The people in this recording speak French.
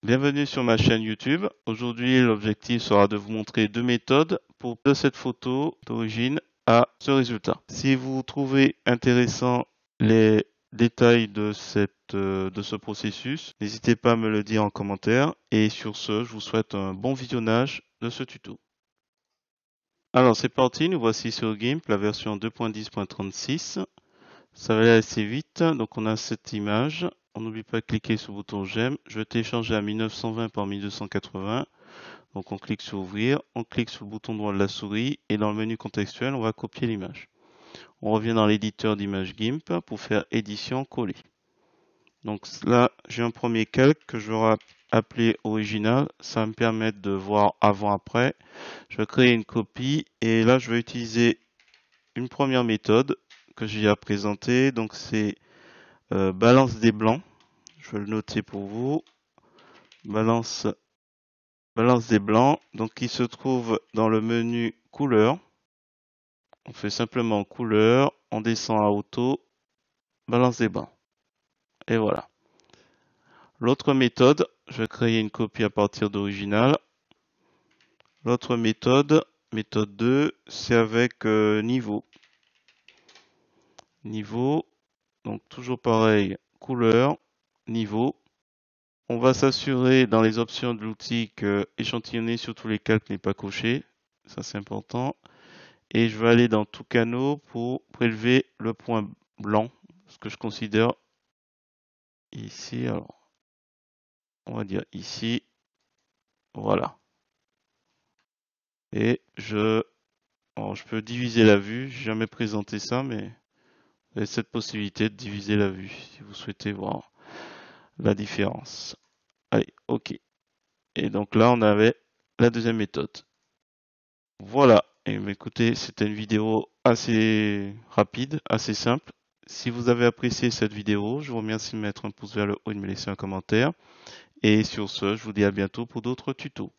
Bienvenue sur ma chaîne YouTube. Aujourd'hui, l'objectif sera de vous montrer deux méthodes pour de cette photo d'origine à ce résultat. Si vous trouvez intéressant les détails de ce processus, n'hésitez pas à me le dire en commentaire. Et sur ce, je vous souhaite un bon visionnage de ce tuto. Alors c'est parti, nous voici sur GIMP, la version 2.10.36. Ça va aller assez vite, donc on a cette image. On n'oublie pas de cliquer sur le bouton j'aime. Je vais télécharger à 1920 par 1280. Donc on clique sur ouvrir, on clique sur le bouton droit de la souris et dans le menu contextuel, on va copier l'image. On revient dans l'éditeur d'image GIMP pour faire édition coller. Donc là, j'ai un premier calque que je vais appeler original. Ça va me permettre de voir avant-après. Je vais créer une copie et là, je vais utiliser une première méthode que j'ai à présenter. Donc c'est balance des blancs. Je vais le noter pour vous. Balance des blancs. Donc qui se trouve dans le menu couleur. On fait simplement couleur. On descend à auto. Balance des blancs. Et voilà. L'autre méthode, je vais créer une copie à partir d'original. L'autre méthode, méthode 2, c'est avec niveau. Niveau, donc toujours pareil, couleur, niveau. On va s'assurer dans les options de l'outil que échantillonner sur tous les calques n'est pas coché. Ça c'est important. Et je vais aller dans tout canot pour prélever le point blanc, ce que je considère ici. Alors, on va dire ici. Voilà. Et je peux diviser la vue. J'ai jamais présenté ça, mais vous avez cette possibilité de diviser la vue si vous souhaitez voir la différence. Allez, OK. Et donc là, on avait la deuxième méthode. Voilà. Et écoutez, c'était une vidéo assez rapide, assez simple. Si vous avez apprécié cette vidéo, je vous remercie de mettre un pouce vers le haut et de me laisser un commentaire. Et sur ce, je vous dis à bientôt pour d'autres tutos.